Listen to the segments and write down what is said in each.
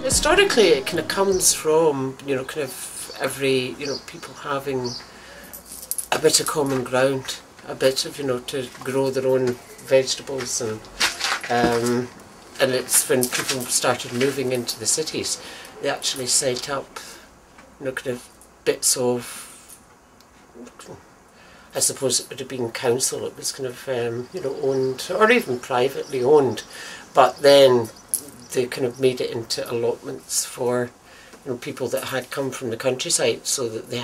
Historically, it kind of comes from, you know, kind of every, you know, people having a bit of common ground, a bit of, you know, to grow their own vegetables, and it's when people started moving into the cities, they actually set up, you know, kind of bits of, I suppose it would have been council, it was kind of, you know, owned, or even privately owned, but then they kind of made it into allotments for, you know, people that had come from the countryside, so that they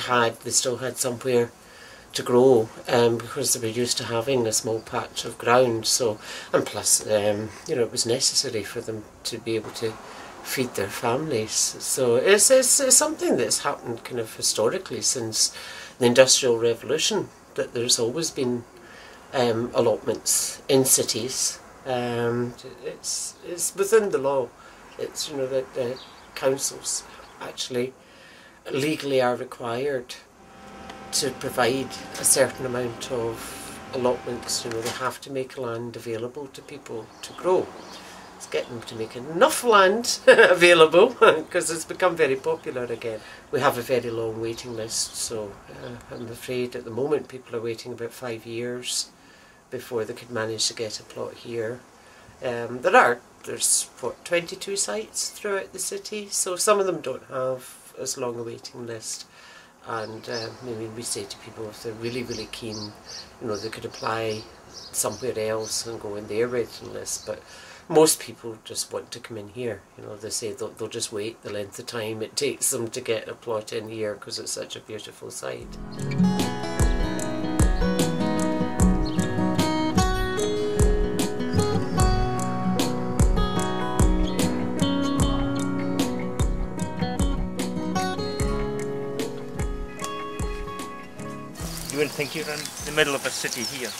still had somewhere to grow, because they were used to having a small patch of ground. So, and plus, you know, it was necessary for them to be able to feed their families. So it's something that's happened kind of historically since the Industrial Revolution, that there's always been allotments in cities. It's within the law. It's, you know, that councils actually legally are required to provide a certain amount of allotments. You know, they have to make land available to people to grow. It's getting them to make enough land available, because it's become very popular again. We have a very long waiting list, so I'm afraid at the moment people are waiting about 5 years before they could manage to get a plot here. There's what, 22 sites throughout the city, so some of them don't have as long a waiting list. And I mean, we say to people, if they're really, really keen, you know, they could apply somewhere else and go in their waiting list. But most people just want to come in here. You know, they say they'll just wait the length of time it takes them to get a plot in here, because it's such a beautiful site. You wouldn't think you're in the middle of a city here.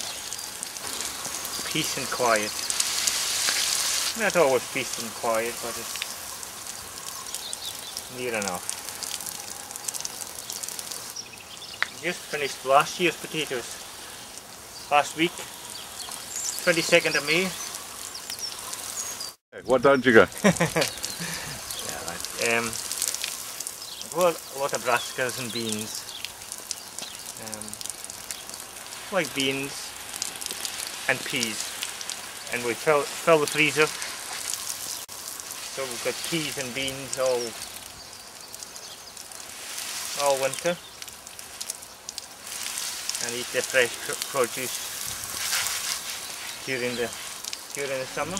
Peace and quiet. Not always peace and quiet, but it's near enough. Just finished last year's potatoes. Last week, 22nd of May. What don't you go? Yeah, right. Well, a lot of brassicas and beans. Like beans and peas, and we fill the freezer, so we've got peas and beans all winter, and eat the fresh produce during the summer.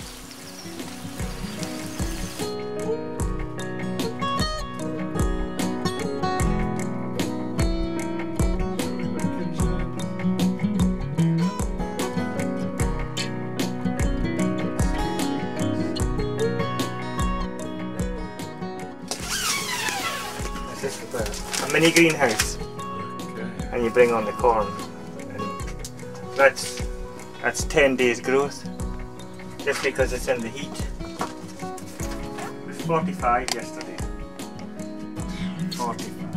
A mini greenhouse, Okay. and you bring on the corn, and that's 10 days growth, just because it's in the heat. It was 45 yesterday. 45.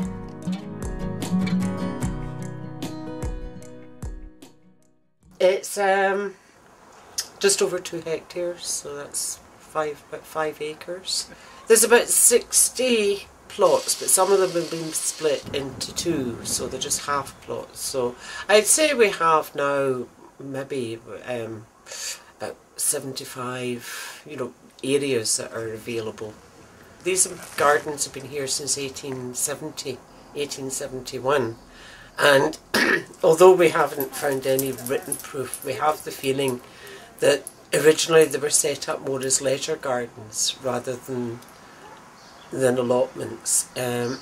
It's just over 2 hectares, so that's about 5 acres. There's about 60 plots, but some of them have been split into 2, so they're just half plots. So I'd say we have now maybe about 75, you know, areas that are available. These gardens have been here since 1871, and although we haven't found any written proof, we have the feeling that originally they were set up more as leisure gardens rather than allotments. And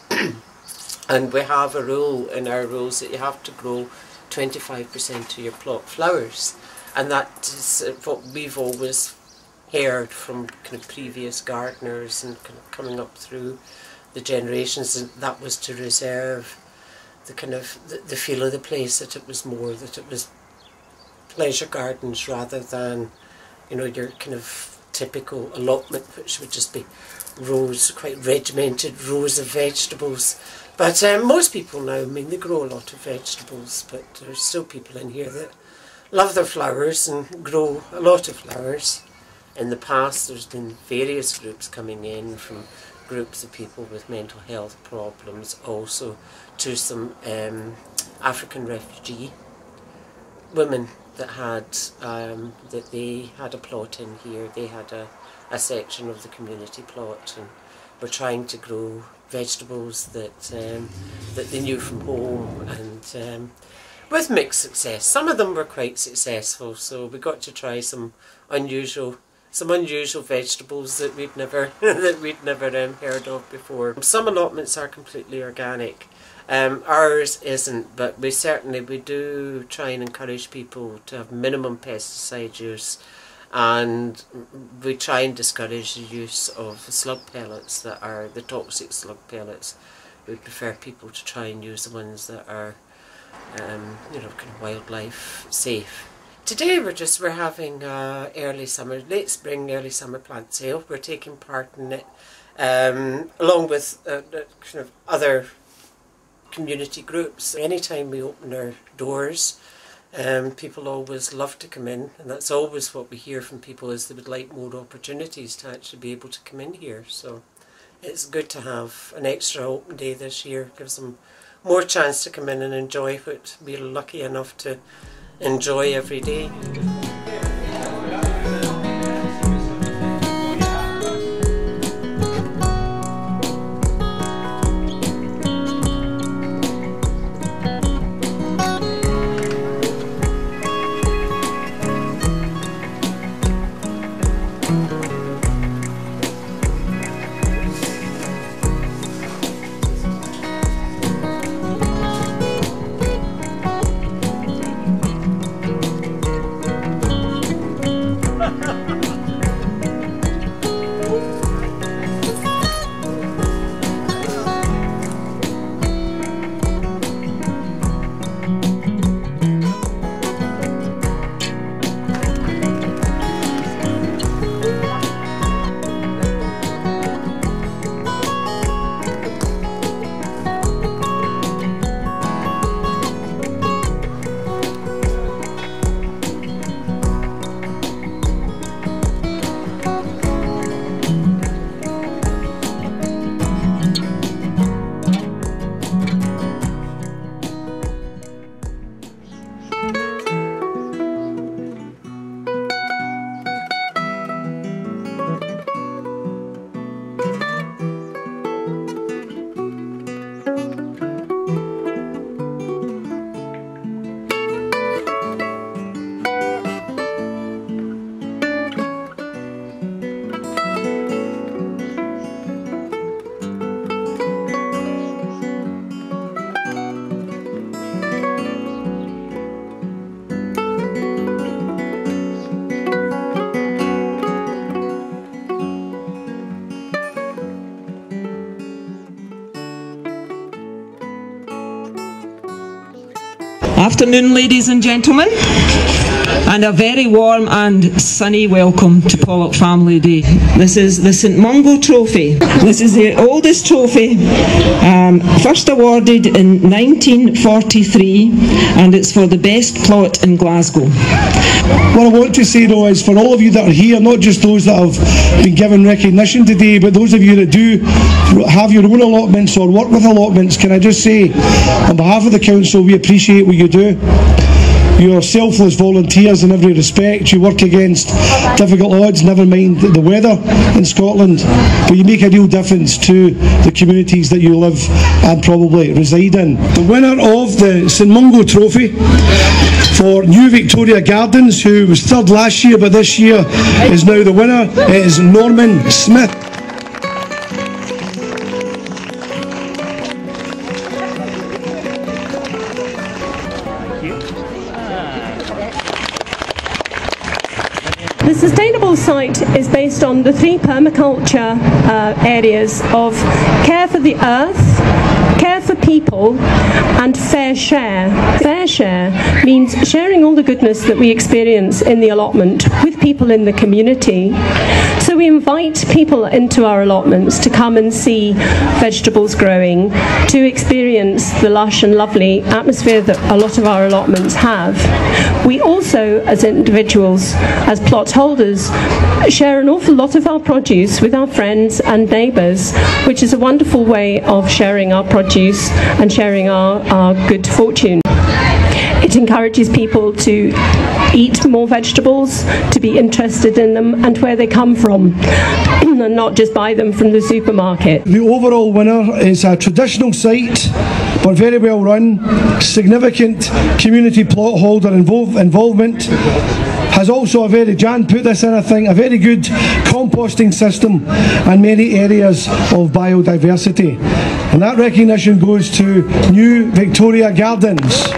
we have a rule in our rules that you have to grow 25% of your plot flowers, and that is what we've always heard from kind of previous gardeners and kind of coming up through the generations, and that was to reserve the kind of the feel of the place, that it was pleasure gardens rather than, you know, your kind of typical allotment, which would just be rows, quite regimented rows of vegetables. But most people now, I mean, they grow a lot of vegetables, but there's still people in here that love their flowers and grow a lot of flowers. In the past, there's been various groups coming in from groups of people with mental health problems, also to some African refugee women that had that they had a plot in here. They had a section of the community plot, and were trying to grow vegetables that that they knew from home, and with mixed success. Some of them were quite successful, so we got to try some unusual vegetables that we'd never heard of before. Some allotments are completely organic. Ours isn't, but we do try and encourage people to have minimum pesticide use, and we try and discourage the use of slug pellets that are the toxic slug pellets. We prefer people to try and use the ones that are you know, kind of wildlife safe. Today we're having late spring, early summer plant sale. We're taking part in it along with kind of other community groups. Anytime we open our doors, people always love to come in, and that's always what we hear from people, is they would like more opportunities to actually be able to come in here. So it's good to have an extra open day this year. Gives them more chance to come in and enjoy what we're lucky enough to enjoy every day. Afternoon, ladies and gentlemen, and a very warm and sunny welcome to Pollock Family Day. This is the St Mungo Trophy. This is the oldest trophy, first awarded in 1943, and it's for the best plot in Glasgow. What I want to say though is, for all of you that are here, not just those that have been given recognition today, but those of you that do have your own allotments or work with allotments, can I just say, on behalf of the council, we appreciate what you do. You're selfless volunteers in every respect. You work against difficult odds, never mind the weather in Scotland, but you make a real difference to the communities that you live and probably reside in. The winner of the St Mungo Trophy for New Victoria Gardens, who was third last year but this year is now the winner, is Norman Smith. The sustainable site is based on the three permaculture areas of care for the earth, care for people and fair share. Fair share means sharing all the goodness that we experience in the allotment with people in the community. So we invite people into our allotments to come and see vegetables growing, to experience the lush and lovely atmosphere that a lot of our allotments have. We also, as individuals, as plot holders, share an awful lot of our produce with our friends and neighbours, which is a wonderful way of sharing our produce and sharing our good fortune. It encourages people to eat more vegetables, to be interested in them and where they come from, and not just buy them from the supermarket. The overall winner is a traditional site, but very well run, significant community plot holder involvement, has also a very, Jan put this in I think, a very good composting system and many areas of biodiversity. And that recognition goes to New Victoria Gardens.